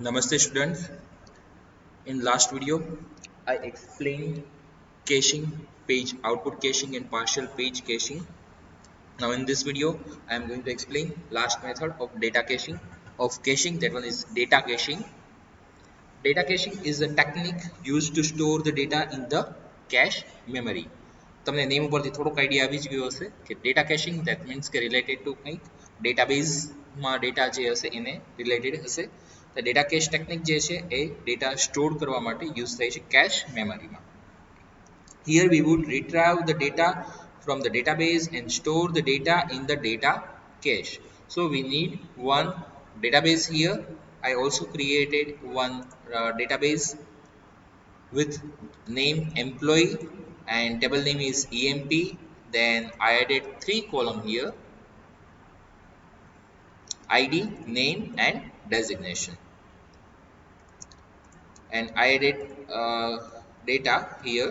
Namaste students. In last video, I explained caching, page output caching and partial page caching. Now in this video, I am going to explain last method of data caching. Of caching, that one is data caching. Data caching is a technique used to store the data in the cache memory. તમને name ઉપરથી થોડોક idea આવી જ ગયો હશે કે data કેશિંગ that means કે related to કંઈક ડેટાબેઝમાં ડેટા જે હશે એને રિલેટેડ હશે. તો ડેટા કેશ ટેકનિક જે છે એ ડેટા સ્ટોર કરવા માટે યુઝ થાય છે કેશ મેમરીમાં. Here we would retrieve the data from the database and store the data in the data cache. So we need one database here. I also created one database with name employee and table name is EMP. Then I added 3 columns here: ID, name and designation. And I added data here.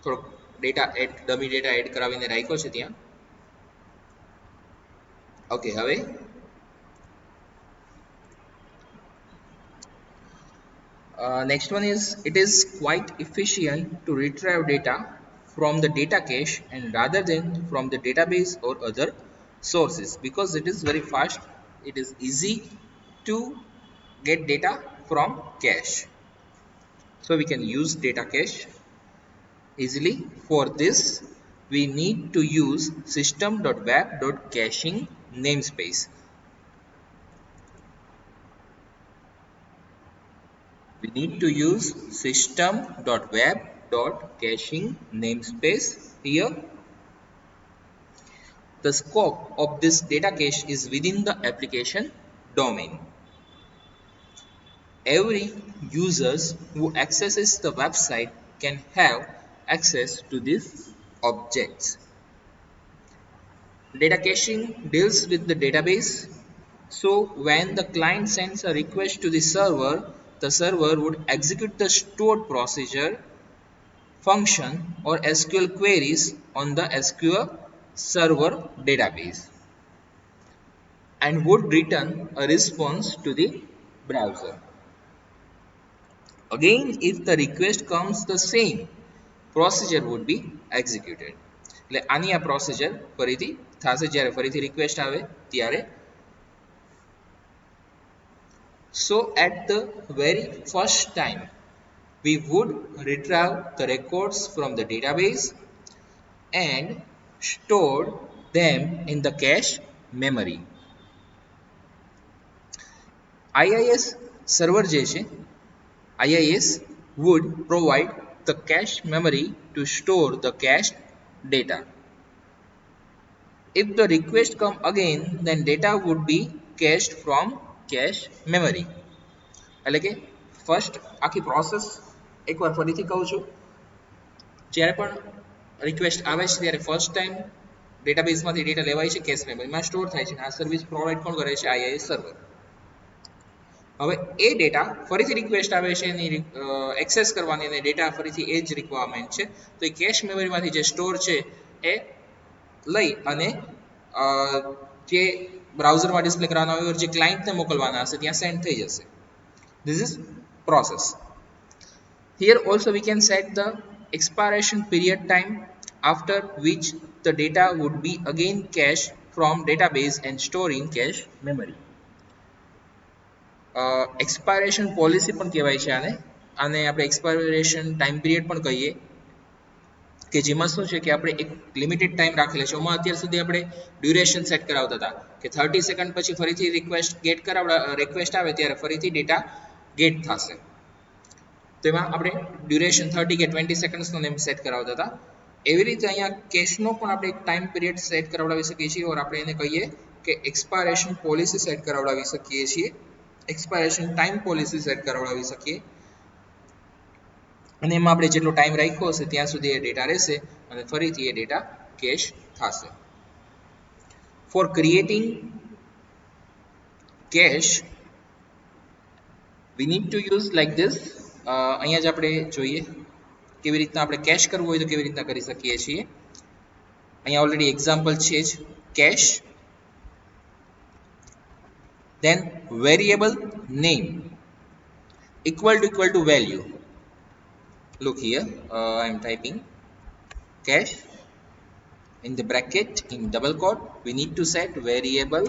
થોડોક data add dummy data add કરાવીને રાખ્યો છે ત્યાં. Okay, હવે next one is it is quite efficient to retrieve data from the data cache and rather than from the database or other sources, because it is very fast. It is easy to get data from cache, so we can use data cache easily. For this we need to use system.web.caching namespace. We need to use system.web.caching namespace here. The scope of this data cache is within the application domain. Every user who accesses the website can have access to these objects. Data caching deals with the database. So when the client sends a request to the server would execute the stored procedure, function or SQL queries on the SQL server database and would return a response to the browser. Again, if the request comes, the same procedure would be executed. એટલે આની આ procedure ફરીથી થશે જ્યારે ફરીથી request આવે ત્યારે. So at the very first time we would retrieve the records from the database and store them in the cache memory. IIS server જે છે, IIS would provide the cache memory to store the cached data. If the request come again, then data would be cached from cache memory. એટલે કે first આખી process એકવાર ફરીથી કહું છું. જ્યારે પણ રિક્વેસ્ટ આવે છે ત્યારે ફર્સ્ટ ટાઈમ ડેટાબેઝમાંથી ડેટા લેવાય છે, કેશ મેમરીમાં સ્ટોર થાય છે. આ સર્વિસ પ્રોવાઈડ કોણ કરે છે? IIS server. હવે એ ડેટા ફરીથી રિક્વેસ્ટ આવે છે એની એક્સેસ કરવાની અને ડેટા ફરીથી એ જ રિક્વાયરમેન્ટ છે, તો એ કેશ મેમરીમાંથી જે સ્ટોર છે એ લઈ અને જે બ્રાઉઝરમાં ડિસ્પ્લે કરવાના હોય જે ક્લાયન્ટને મોકલવાના હશે ત્યાં સેન્ડ થઈ જશે. This is process. Here also we can set the expiration period time after which the data would be again cached from database and stored in cache memory. Expiration policy પણ કહેવાય છે આને આપણે expiration time period પણ કહીએ, કે જેમાં શું છે કે આપણે એક લિમિટેડ ટાઈમ રાખેલો છે. એમાં અત્યાર સુધી આપણે ડ્યુરેશન સેટ કરાવતા હતા કે 30 સેકન્ડ પછી ફરીથી રિક્વેસ્ટ આવે ત્યારે ફરીથી ડેટા ગેટ થશે, તો એમાં આપણે ડ્યુરેશન 30 કે 20 સેકન્ડ્સનો નેમ સેટ કરાવતા હતા. એવી રીતે અહીંયા કેશનો પણ આપણે એક ટાઈમ પીરિયડ સેટ કરાવડાવી શકીએ છીએ ઓર આપણે એને કહીએ કે એક્સપાયરેશન પોલિસી સેટ કરાવડાવી શકીએ છીએ, એક્સપાયરેશન ટાઈમ પોલિસી સેટ કરાવડાવી શકીએ. અને એમાં આપણે જેટલો ટાઈમ રાખ્યો હશે ત્યાં સુધી એ ડેટા રહેશે અને ફરીથી એ ડેટા કેશ થશે. For creating cache we need to use like this. અહીંયા જ આપણે જોઈએ કેવી રીતના આપણે કેશ કરવું હોય તો કેવી રીતના કરી શકીએ છીએ. અહીંયા ઓલરેડી એક્ઝામ્પલ છે જ cache. then variable name equal to value. Look here, I am typing cache in the bracket in double quote. We need to set variable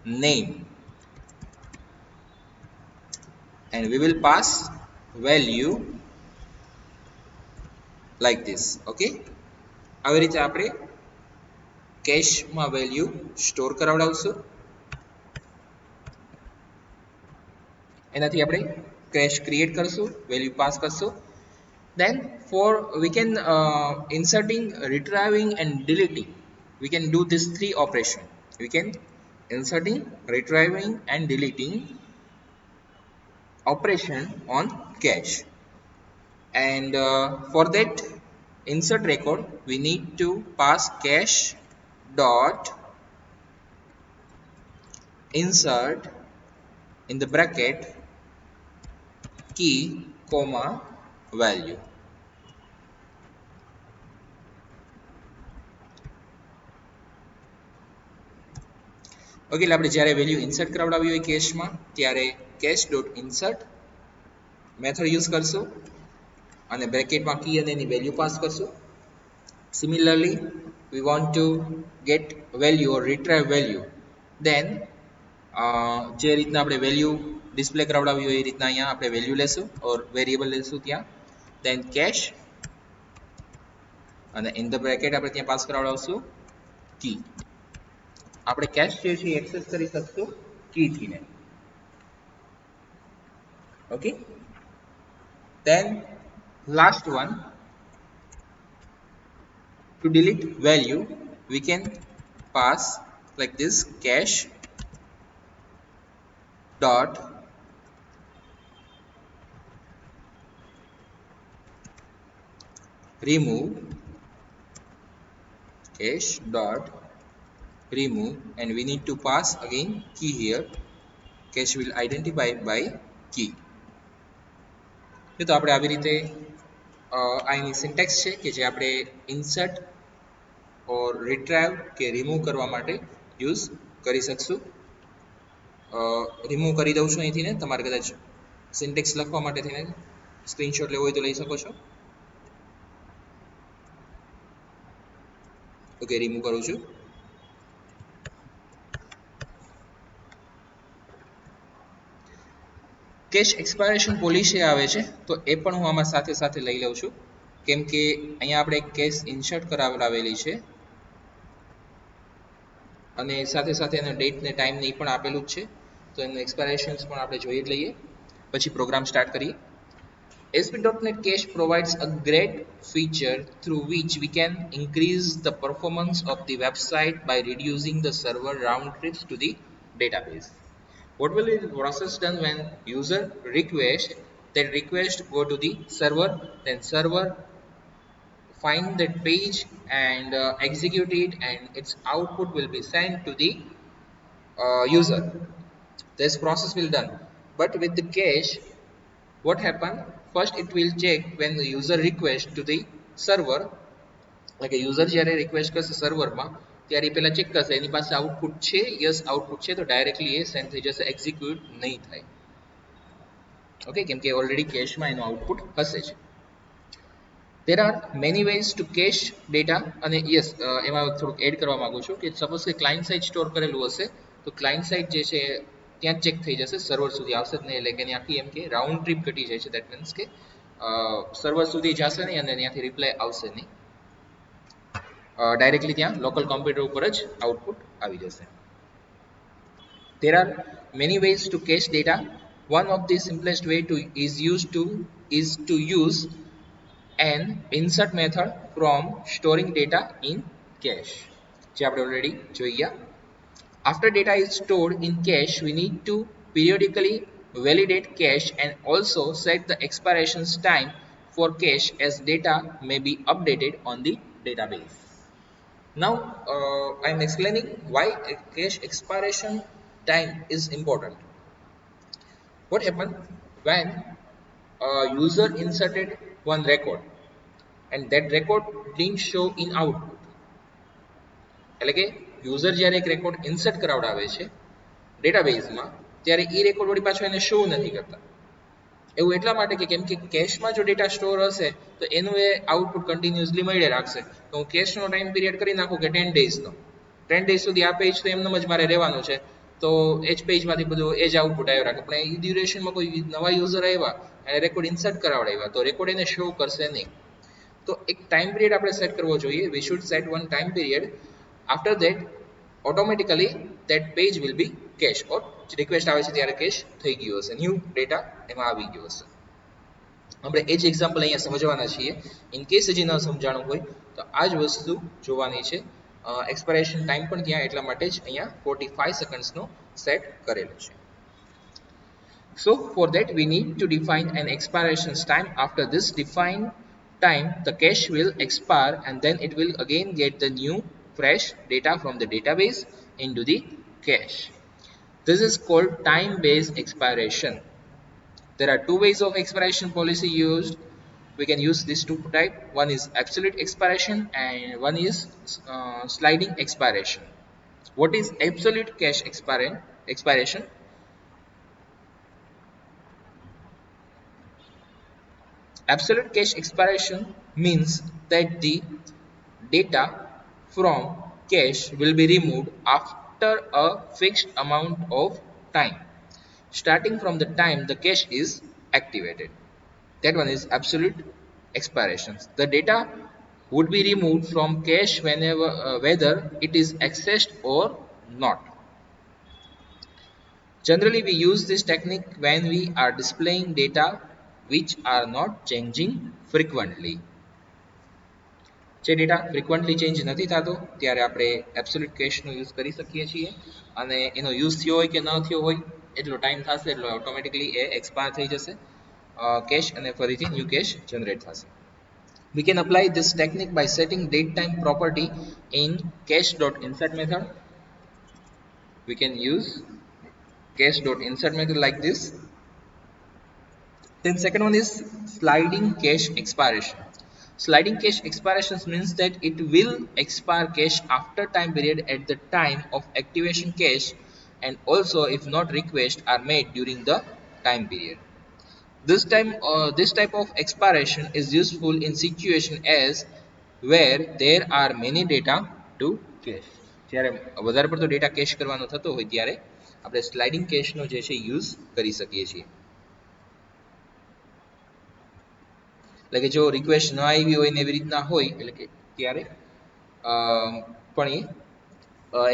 name and we will pass value like this. Okay, આવી રીતે આપણે કેશમાં value store કરાવડાવશું. એનાથી આપણે cache create કરશું, value pass કરશું. Then for we can inserting, retrieving and deleting, we can do this three operation. We can inserting, retrieving and deleting operation on cache. And for that insert record we need to pass cache dot insert in the bracket key comma value. Okay, એટલે આપણે જ્યારે value insert કરાવડાવી હોય કેશમાં ત્યારે cache dot insert method use કરશું અને બ્રેકેટમાં કી અને એની વેલ્યુ પાસ કરશું. Similarly, we want to get value or retrieve value. Then જે રીતના આપણે વેલ્યુ ડિસ્પ્લે કરાવડાવી હોય એ રીતના અહીંયા આપણે વેલ્યુ લેશું ઓર વેરિયેબલ લેશું ત્યાં. Then cache અને ઇન ધ બ્રેકેટ આપણે ત્યાં પાસ કરાવડાવશું કી. આપણે કેશ જે છે એક્સેસ કરી શકશું કી થી ને. Okay, then last one, to delete value we can pass like this cache dot remove, cache dot remove, and we need to pass again key here. Cache will identify by key. તો આપણે આવી રીતે આ એની syntax છે કે જે આપણે insert ઓર retrieve કે રિમૂવ કરવા માટે યુઝ કરી શકશું. રિમૂવ કરી દઉં છું અહીંથી ને. તમારે કદાચ સિન્ટેક્સ લખવા માટે થઈને સ્ક્રીનશોટ લેવો હોય તો લઈ શકો છો. ઓકે, રિમૂવ કરું છું. કેશ એક્સપાયરેશન પોલિસી આવે છે તો એ પણ હું આમાં સાથે સાથે લઈ લઉં છું, કેમ કે અહીંયા આપણે કેશ ઇન્સર્ટ કરાવેલી છે અને સાથે સાથે એનો ડેટ ને ટાઈમ ને પણ આપેલું જ છે. તો એનું એક્સપાયરેશન્સ પણ આપણે જોઈ જ લઈએ પછી પ્રોગ્રામ સ્ટાર્ટ કરીએ. ASP.NET Cache provides a great feature through which we can increase the performance of the website by reducing the server round trips to the database. What will be the process done when user request, that request go to the server, then server find that page and execute it, and its output will be sent to the user. This process will done. But with the cache, what happen? First it will check when the user request to the server, like a user જ્યારે request કરશે સર્વરમાં ત્યારે પહેલા check કરશે એની પાસે output છે. Yes output છે તો ડાયરેક્ટલી એ સેન્ડ થઈ જશે, એક્ઝિક્યુટ નહીં થાય. ઓકે, કેમ કે ઓલરેડી કેશમાં એનું આઉટપુટ હશે જ. There are many ways to cache data, અને યસ એમાં થોડુંક એડ કરવા માંગુ છું કે સપોઝ કે ક્લાયન્ટ સાઇડ સ્ટોર કરેલું હશે તો ક્લાયન્ટ સાઇડ જે છે ત્યાં ચેક થઈ જશે, સર્વર સુધી આવશે જ નહીં. એટલે કે ત્યાંથી એમ કે રાઉન્ડ ટ્રીપ ઘટી જાય છે. દેટ મીન્સ કે સર્વર સુધી જશે નહીં અને ત્યાંથી રિપ્લાય આવશે નહીં, ડાયરેક્ટલી ત્યાં લોકલ કોમ્પ્યુટર ઉપર જ આઉટપુટ આવી જશે. There are many ways to cache data. One of the simplest way to is to use an insert method from storing data in cache, જે આપણે ઓલરેડી જોઈ ગયા. After data is stored in cache, we need to periodically validate cache and also set the expiration time for cache as data may be updated on the database. Now I am explaining why a cache expiration time is important. What happened when a user inserted one record and that record didn't show in output? એટલે કે user જ્યારે એક record insert કરાવડાવે છે ડેટાબેઝમાં, ત્યારે એ record વળી પાછો એને શો નથી કરતા. એવું એટલા માટે કે કેમ કે કેશમાં જો ડેટા સ્ટોર હશે તો એનું એ આઉટપુટ કન્ટિન્યુઅસલી મળે રાખશે. તો હું કેશનો ટાઈમ પીરિયડ કરી નાખું કે 10 ડેઝનો, 10 ડેઝ સુધી આ પેજ તો એમનેમ જ મારે રહેવાનું છે, તો એ જ પેજમાંથી બધું એ જ આઉટપુટ આવ્યા રાખે. પણ એ ડ્યુરેશનમાં કોઈ નવા યુઝર આવ્યા અને રેકોર્ડ ઇન્સર્ટ કરાવડાવ્યા તો રેકોર્ડ એને શો કરશે નહીં. તો એક ટાઈમ પીરિયડ આપણે સેટ કરવો જોઈએ. We should set one time period. After that automatically that page will be cache, or request આવે છે ત્યારે કેશ થઈ ગયું હશે, ન્યૂ ડેટા એમાં આવી ગયો હશે. આપણે એ જ એક્ઝામ્પલ અહીંયા સમજવાના છીએ. ઇન કેસ હજી ન સમજાણું હોય તો આ જ વસ્તુ જોવાની છે. એક્સપાયરેશન ટાઈમ પણ ત્યાં એટલા માટે જ અહીંયા 45 સેકન્ડ્સનો સેટ કરેલો છે. So for that we need to define an expiration time. After this defined time, the cache will expire and then it will again get the new fresh data from the database into the cache. This is called time-based expiration. There are two ways of expiration policy used. We can use these two types. One is absolute expiration and one is sliding expiration. What is absolute cache expiration? Absolute cache expiration means that the data from cache will be removed after a fixed amount of time, starting from the time the cache is activated. That one is absolute expiration. The data would be removed from cache whenever whether it is accessed or not. Generally, we use this technique when we are displaying data which are not changing frequently. જે data frequently change નથી થતો ત્યારે આપણે absolute કેશનો use કરી શકીએ છીએ, અને એનો યુઝ થયો હોય કે ન થયો હોય એટલો ટાઈમ થશે એટલે ઓટોમેટિકલી એ એક્સપાયર થઈ જશે કેશ અને ફરીથી ન્યૂ કેશ જનરેટ થશે. We can apply this technique by setting date time property in cache.insert method. We can use cache.insert method like this. Then second one is sliding cache expiration. Sliding cache expirations means that it will expire cache after time period at the time of activation cache, and also if not requests are made during the time period. This type of expiration is useful in situation as where there are many data to cache. જ્યારે વધારે પડતો data cache કરવાનો થતો હોય ત્યારે આપણે sliding કેશનો જે છે યુઝ કરી શકીએ છીએ. એટલે કે જો રિક્વેસ્ટ ન આવી હોય ને એવી રીતના હોય એટલે કે ત્યારે પણ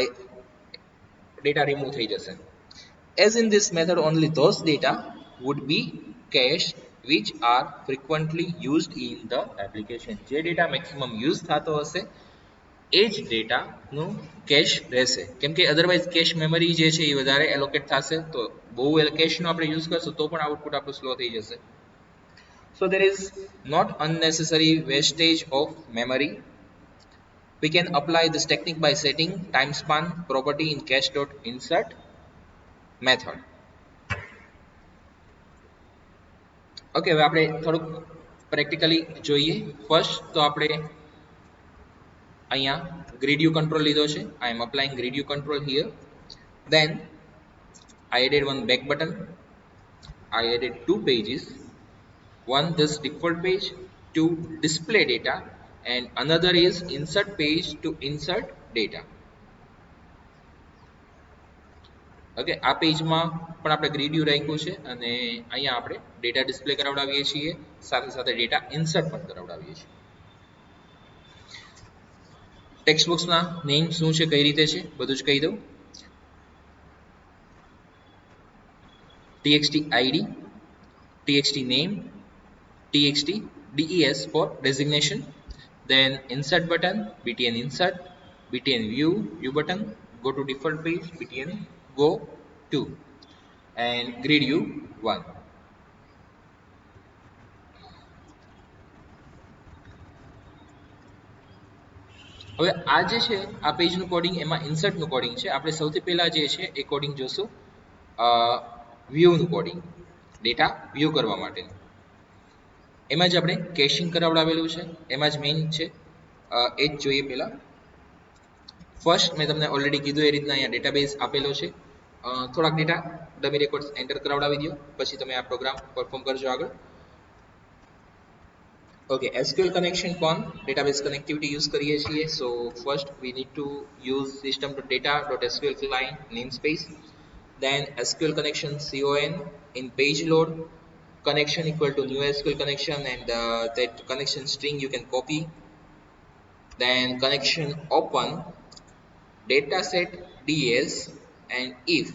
એ ડેટા રિમૂવ થઈ જશે. As in this method only those data would be cached which are frequently used in the application. જે ડેટા મેક્સિમમ યુઝ થતો હશે એ જ ડેટાનું કેશ રહેશે, કેમ કે અધરવાઇઝ કેશ મેમરી જે છે એ વધારે એલોકેટ થશે, તો બહુ કેશનો આપણે યુઝ કરશું તો પણ આઉટપુટ આપણું સ્લો થઈ જશે. So there is not unnecessary wastage of memory. We can apply this technique by setting time span property in cache.insert method. Okay, હવે આપણે થોડુંક પ્રેક્ટિકલી જોઈએ. ફર્સ્ટ તો આપણે અહીંયા grid view control લીધો છે. I am applying grid view control here. Then I added one back button. I added two pages. One this default page to display data and another is insert page to insert data. Okay, આ પેજમાં પણ આપણે grid view રાખ્યું છે અને અહીંયા આપણે data display કરાવડાવીએ છીએ, સાથે સાથે ડેટા ઇન્સર્ટ પણ કરાવડાવીએ છીએ. ટેક્સ્ટ બોક્સના નેમ શું છે, કઈ રીતે છે, બધું જ કહી દઉં. txt id, txt name, txt des for designation, then insert button btn insert, btn view button, go to default page btn go to, and grid view 1. હવે આ જે છે આ પેજનું કોડિંગ, એમાં ઇન્સર્ટનું કોડિંગ છે. આપણે સૌથી પહેલા જે છે એ કોડિંગ જોશું વ્યૂનું કોડિંગ, ડેટા વ્યૂ કરવા માટેનું. એમાં જ આપણે કેશિંગ કરાવડાવેલું છે, એમાં જ મેઇન છે એ જ જોઈએ પહેલા. ફર્સ્ટ મેં તમને ઓલરેડી કીધું એ રીતના અહીંયા ડેટાબેઝ આપેલો છે. થોડાક ડેટા ડમી રેકોર્ડ્સ એન્ટર કરાવડાવી દો, પછી તમે આ પ્રોગ્રામ પરફોર્મ કરજો આગળ. Okay, SQL connection con database connectivity use કરીએ છીએ. So first we need to use system.data.sql client namespace. Then SQL connection con in page load connection equal to new SQL connection, and that connection string you can copy. Then connection open dataset ds, and if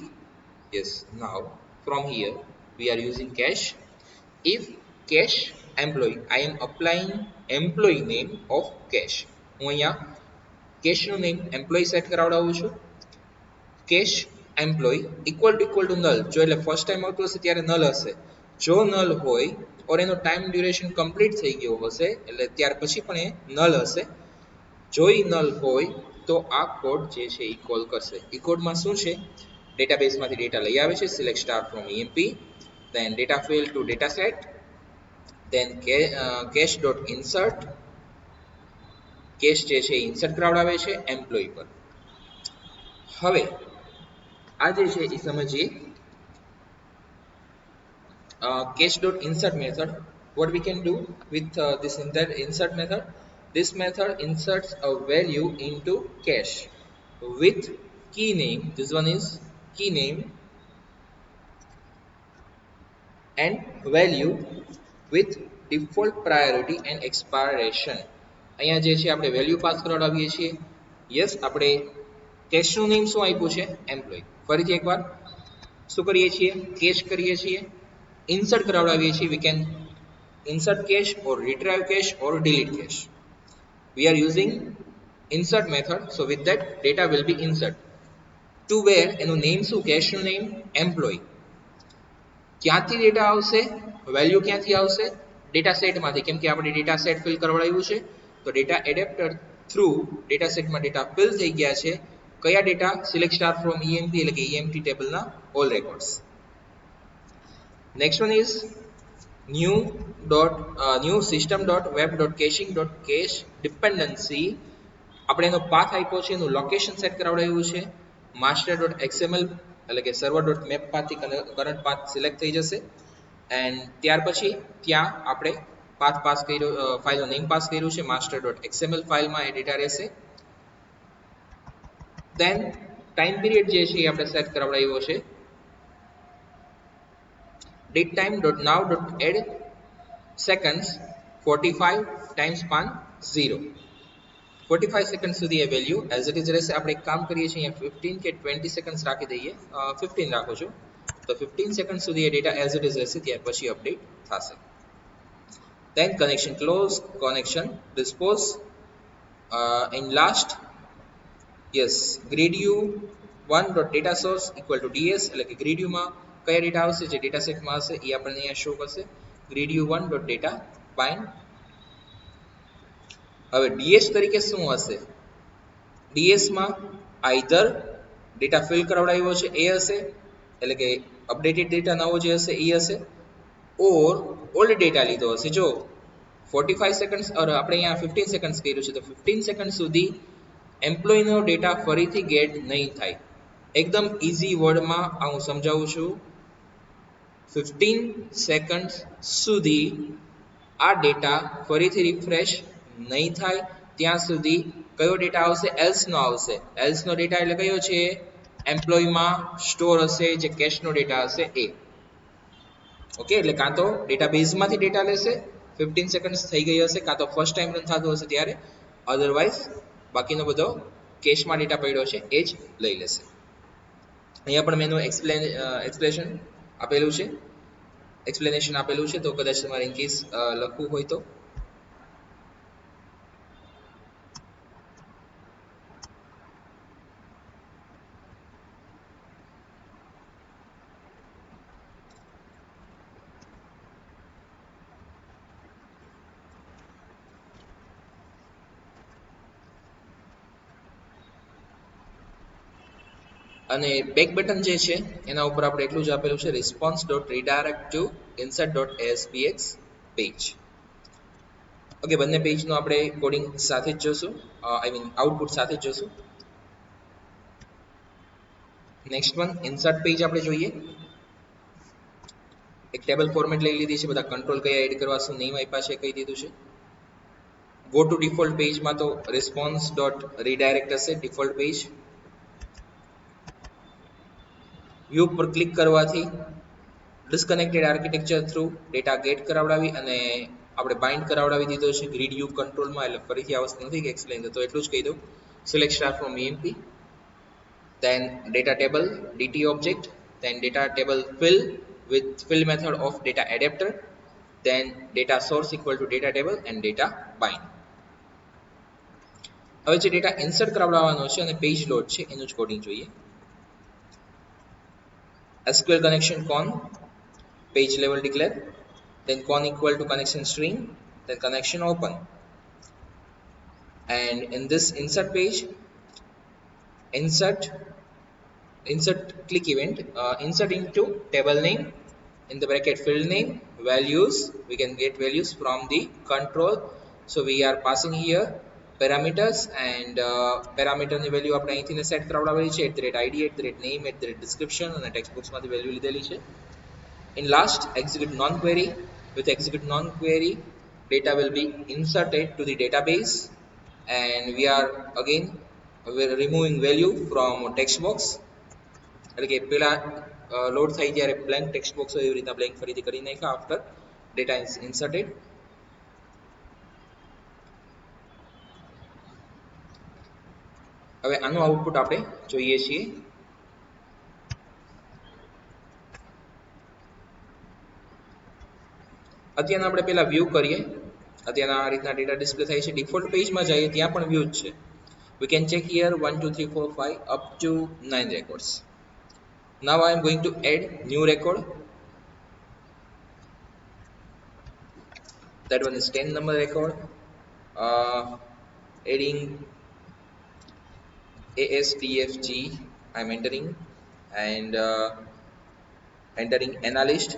yes, now from here we are using cache. If cache employee, I am applying employee name of cache. હું અહીંયા cache નું name employee set કરાવડાવું છું. cache employee equal to null. જો એટલે first time આવતું હશે ત્યારે null હશે. જો null હોય or એનો time duration complete થઈ ગયો હશે એટલે ત્યાર પછી પણ એ null હશે. જો ઈ null હોય તો આ કોડ જે છે ઈ કોલ કરશે. ઈ કોડમાં શું છે? ડેટાબેઝ માંથી ડેટા લઈ આવે છે, select star from emp, then data field to dataset, then cache.insert, cache જે છે ઇન્સર્ટ કરાવડાવે છે એમ્પ્લોયી પર. હવે આ જે છે એ સમજીએ cache.insert method. What we can do with this insert method? This method inserts a value into cache with key name. This one is key name and value with default priority and expiration. અહીંયા જે છે આપણે value pass કરાવડાવીએ છીએ. Yes, આપણે કેશનું name શું આપ્યું છે? Employee. ફરીથી એકવાર શું કરીએ છીએ? કેશ કરીએ છીએ, ઇન્સર્ટ કરાવડાવીએ છીએ. We can insert cache or retrieve cache or delete cache. We are using insert method, so with that data will be insert to where એનું નેમ શું? કેશનું નેમ એમ્પ્લોયી. ક્યાંથી ડેટા આવશે? વેલ્યુ ક્યાંથી આવશે? Data સેટમાંથી, કેમ કે આપણે ડેટા સેટ ફિલ કરાવડાવ્યું છે. તો ડેટા એડેપ્ટર થ્રુ ડેટા સેટમાં ડેટા ફિલ થઈ ગયા છે. કયા data? Select star from EMP એટલે કે EMT ટેબલના all records. Next one is new system.web.caching.cache dependency. આપણે એનો પાથ આપ્યો છે, એનું લોકેશન સેટ કરાવડાવ્યું છે. master.xml એટલે કે server.map પાથથી કરંટ પાથ સિલેક્ટ થઈ જશે, એન્ડ ત્યાર પછી ત્યાં આપણે પાથ પાસ કર્યો, ફાઇલનું નેમ પાસ કર્યું છે. master.xml ફાઇલમાં એ ડેટા રહેશે. દેન ટાઈમ પીરિયડ જે છે એ આપણે સેટ કરાવડાવ્યો છે. datetime.now.add seconds 45 time span 0. 45 second સુધી એ વેલ્યુ એઝ ઇટ ઇઝ રહેશે. આપણે એક કામ કરીએ છીએ, અહીંયા 15 કે 20 સેકન્ડ્સ રાખી દઈએ. 15 રાખો છો તો 15 સેકન્ડ સુધી એ ડેટા એઝ ઇટ ઇઝ રહેશે, ત્યાર પછી અપડેટ થશે. Then connection close, connection dispose, in last yes gridu1.dataSource equal to ds એટલે કે gridu માં કયા ડેટા આવશે? જે ડેટા સેટમાં હશે એ આપણને અહીંયા શો કરશે. gridu1.data bind. હવે ds તરીકે શું હશે? ds માં આઈધર ડેટા ફિલ કરાવડાવ્યો છે એ હશે, એટલે કે અપડેટેડ ડેટા નવો જે હશે એ હશે, ઓર ઓલ્ડ ડેટા લીધો હશે. જો 45 સેકન્ડ્સ આપણે અહીંયા 15 સેકન્ડ્સ કર્યું છે, તો 15 સેકન્ડ સુધી એમ્પ્લોયીનો ડેટા ફરીથી ગેટ નહીં થાય. એકદમ ઇઝી વર્ડમાં આ હું સમજાવું છું. 15 સેકન્ડ સુધી આ ડેટા ફરીથી રિફ્રેશ નહીં થાય ત્યાં સુધી કયો ડેટા આવશે? એલ્સ નો આવશે. એલ્સ નો ડેટા એટલે કયો છે? એમ્પ્લોયીમાં સ્ટોર હશે, જે કેશનો ડેટા હશે એ. ઓકે, એટલે કાં તો ડેટાબેઝમાંથી ડેટા લેશે, 15 સેકન્ડ્સ થઈ ગઈ હશે, કાં તો ફર્સ્ટ ટાઈમ રન થતું હશે ત્યારે, અધરવાઇઝ બાકીનો બધો કેશમાં ડેટા પડ્યો છે એ જ લઈ લેશે. અહીંયા પણ મેં એનું એક્સપ્લેનેશન આપેલું છે, તો કદાચ તમારે ઇન કેસ લખવું હોય તો. અને બેક બટન જે છે એના ઉપર આપણે એટલું જ આપેલું છે, response.redirect to insert.aspx page. Okay, બંને પેજનું આપણે કોડિંગ સાથે જ જોશું, આઈ મીન આઉટપુટ સાથે જ જોશું. નેક્સ્ટ વન ઇન્સર્ટ પેજ આપણે જોઈએ. એક ટેબલ ફોર્મેટ લઈ લીધી છે, બધા કંટ્રોલ કયા એડ કરવા શું નેમ આપ્યા છે કહી દીધું છે. ગો ટુ ડિફોલ્ટ પેજમાં તો રિસ્પોન્સ ડોટ રીડાયરેક્ટ હશે ડિફોલ્ટ પેજ. વ્યૂ પર ક્લિક કરવાથી disconnected architecture through data get કરાવડાવી અને આપણે બાઇન્ડ કરાવડાવી દીધો છે ગ્રીડ યુ કંટ્રોલમાં. એટલે ફરીથી આ વસ્તુ નથી કે એક્સપ્લેન થતો, એટલું જ કહી દઉં. Select star from EMP, then data table dt object, then data table fill with fill method of data adapter, then data source equal to data table and data bind. હવે જે ડેટા ઇન્સર્ટ કરાવડાવવાનો છે અને page load છે એનું જ coding જોઈએ. SQL connection con page level declare, then con equal to connection string, then connection open, and in this insert page insert click event, insert into table name in the bracket field name values. We can get values from the control, so we are passing here parameters, and parameter ની value આપણે અહીંથી set કરાવડાવેલી છે @id @name @description અને text box માંથી value લીધેલી છે. In last, execute non query. With execute non query, data will be inserted to the database, and we are again removing value from text box. એટલે કે પેલા load થાય ત્યારે blank text box હોય એવી રીતના બ્લેન્ક ફરીથી કરી નાખ્યા આફ્ટર ડેટા ઇન્સર્ટેડ. હવે આનું આઉટપુટ આપણે જોઈએ છીએ. અત્યારના આપણે પહેલા વ્યૂ કરીએ. અત્યારના આ રીતના ડેટા ડિસ્પ્લે થાય છે. ડિફોલ્ટ પેજમાં જઈએ ત્યાં પણ વ્યૂ જ છે. We can check here 1 2 3 4 5 up to 9 records. Now I am going to add new record. That one is 10 number record. Adding ASTFG I am entering, and entering analyst,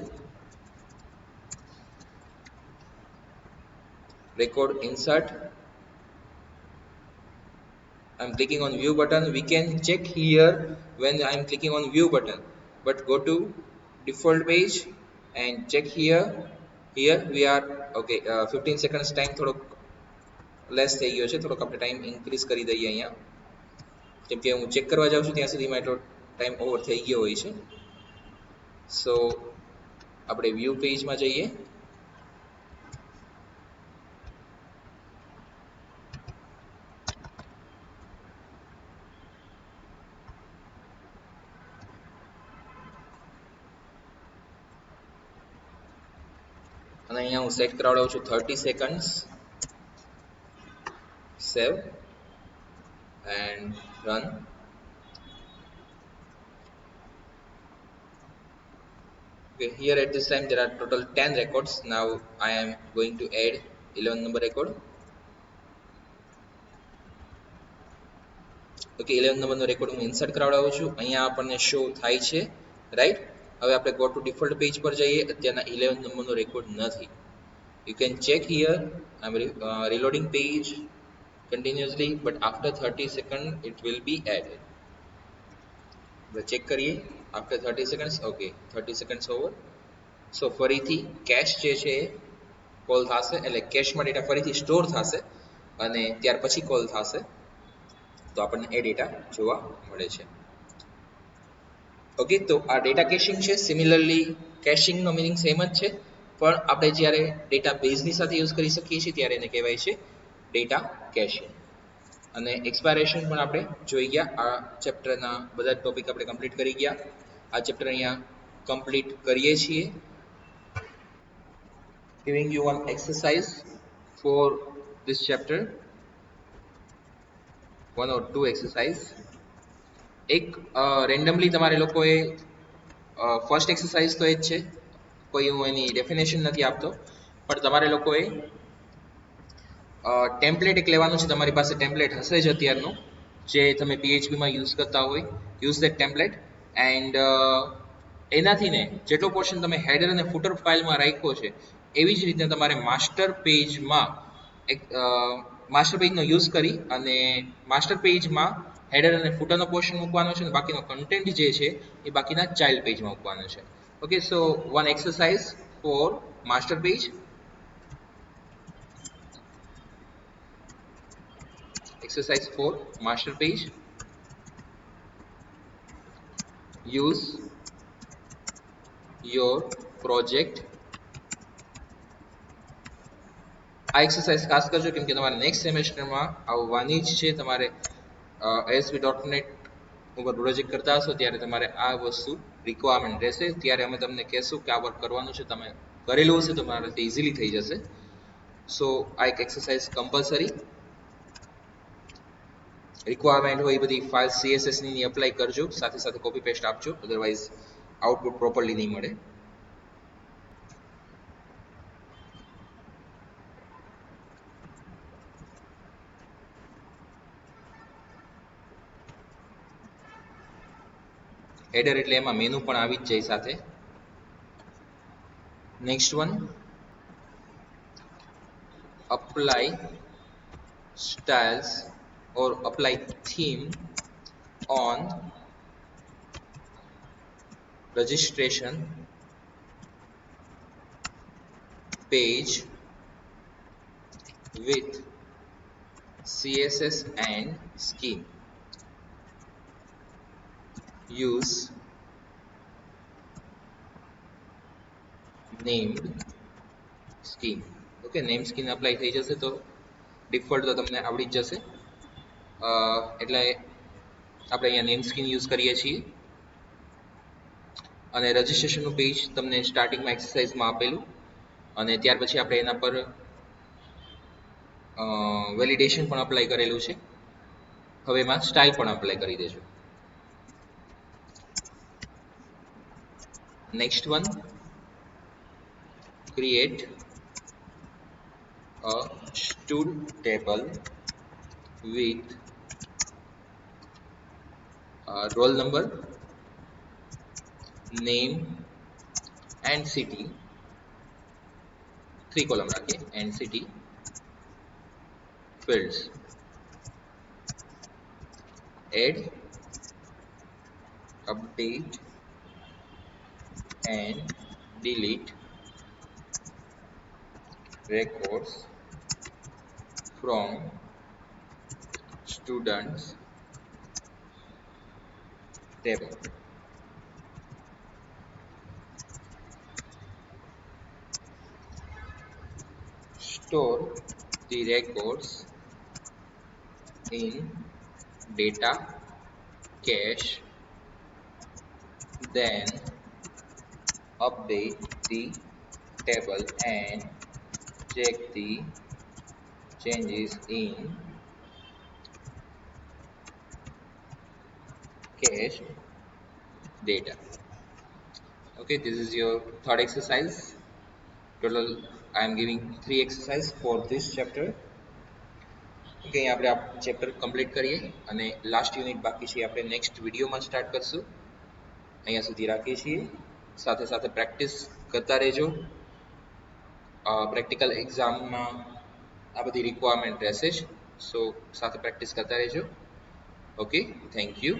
record insert. I am clicking on view button. We can check here when I am clicking on view button, but go to default page and check here. Here we are okay. 15 seconds time થોડોક less થઈ ગયો છે. થોડોક આપણે time increase કરી દઈએ અહીંયા, કેમ કે હું ચેક કરવા જાઉં છું ત્યાં સુધીમાં એટલો ટાઈમ ઓવર થઈ ગયો હોય છે. સો આપણે વ્યૂ પેજમાં જઈએ. અને અહીંયા હું સેટ કરાવડાવું છું 30 seconds. Save and run. Okay, here at this time there are total 10 records. Now I am going to add 11 number record. Okay, 11 નંબરનો રેકોર્ડ હું ઇન્સર્ટ કરાવડાવું છું. અહીંયા આપણને શો થાય છે, રાઈટ. હવે આપણે ગો ટુ ડિફોલ્ટ પેજ પર જઈએ. અત્યારના 11 નંબરનો રેકોર્ડ નથી. You can check here. I'm reloading page continuously, but after 30 seconds it will be added. આપણે ચેક કરીએ. After 30 seconds, okay, 30 seconds over. So ફરીથી કેશ જે છે કોલ થશે, એટલે કેશમાં ડેટા ફરીથી સ્ટોર થશે અને ત્યાર પછી કોલ થશે, તો આપણને એ ડેટા જોવા મળે છે. ઓકે, તો આ ડેટા કેશિંગ છે. સિમિલરલી કેશિંગનો મિનિંગ સેમ જ છે, પણ આપણે જ્યારે ડેટા બેઝની સાથે યુઝ કરી શકીએ છીએ ત્યારે એને કહેવાય છે ડેટા કેશિંગ. અને એક્સપાયરેશન પણ આપણે જોઈ ગયા. આ ચેપ્ટરના બધા ટોપિક આપણે કમ્પ્લીટ કરી ગયા. આ ચેપ્ટર અહીંયા કમ્પ્લીટ કરીએ છીએ. Giving you one exercise for this chapter, 1 or 2 exercise. એક રેન્ડમલી તમારે લોકોએ ફર્સ્ટ એક્સરસાઇઝ તો એ જ છે, કોઈ હું એની ડેફિનેશન નથી આપતો, પણ તમારે લોકોએ ટેમ્પલેટ એક લેવાનું છે. તમારી પાસે ટેમ્પલેટ હશે જ અત્યારનું, જે તમે PHPમાં યુઝ કરતા હોય. યુઝ ધેટ ટેમ્પલેટ, એન્ડ એનાથી ને જેટલો પોર્શન તમે હેડર અને ફૂટર ફાઇલમાં રાખ્યો છે એવી જ રીતે તમારે માસ્ટર પેજનો યુઝ કરી અને માસ્ટર પેજમાં હેડર અને ફૂટરનો પોર્શન મૂકવાનો છે અને બાકીનો કન્ટેન્ટ જે છે એ બાકીના ચાઇલ્ડ પેજમાં મૂકવાનો છે. Okay, so one exercise for master page. Exercise 4 master page. Use your project. આ એક્સરસાઇઝ ખાસ કરજો કેમ કે તમારે નેક્સ્ટ સેમેસ્ટરમાં આવવાની જ છે. તમારે ASP.NET ઉપર પ્રોજેક્ટ કરતા હશો ત્યારે તમારે આ વસ્તુ રિક્વાયરમેન્ટ રહેશે. ત્યારે અમે તમને કહેશું કે આ વર્ક કરવાનું છે. તમે કરેલું હશે તો તમારાથી ઇઝીલી થઈ જશે. સો આ એક એક્સરસાઇઝ કમ્પલસરી રિક્વાયરમેન્ટ હોય એ બધી ફાઇલ CSS ની એપ્લાય કરજો, સાથે સાથે કોપી પેસ્ટ આપજો, અધરવાઇઝ આઉટપુટ પ્રોપરલી નહીં મળે. હેડર એટલે એમાં મેનુ પણ આવી જ જાય સાથે. Next one, apply styles or apply theme on registration page with CSS and scheme. Use named scheme. Okay, name scheme apply થઈ જશે તો ડિફોલ્ટ તો તમને આવડી જ જશે. એટલે આપણે અહીંયા નેમ સ્કીમ યુઝ કરીએ છીએ અને રજિસ્ટ્રેશનનું પેજ તમને સ્ટાર્ટિંગમાં એક્સરસાઇઝમાં આપેલું અને ત્યાર પછી આપણે એના પર વેલિડેશન પણ અપ્લાય કરેલું છે. હવે એમાં સ્ટાઇલ પણ અપ્લાય કરી દેજો. Next one, create a stud table with roll number, name and city, 3 column રાખીએ, and city fields. Add, update and delete records from students table. Store the records in data cache, then update the table and check the changes in cache data. Okay, this is your third exercise. Total I am giving 3 exercise for this chapter. Okay, આપણે આ chapter complete કરીએ અને last unit બાકી છે આપણે next વિડીયોમાં start કરશું. અહીંયા સુધી રાખીએ છીએ. સાથે સાથે પ્રેક્ટિસ કરતા રહેજો. પ્રેક્ટિકલ એક્ઝામમાં આ બધી રિક્વાયરમેન્ટ રહેશે જ, સો સાથે પ્રેક્ટિસ કરતા રહેજો. Okay, thank you.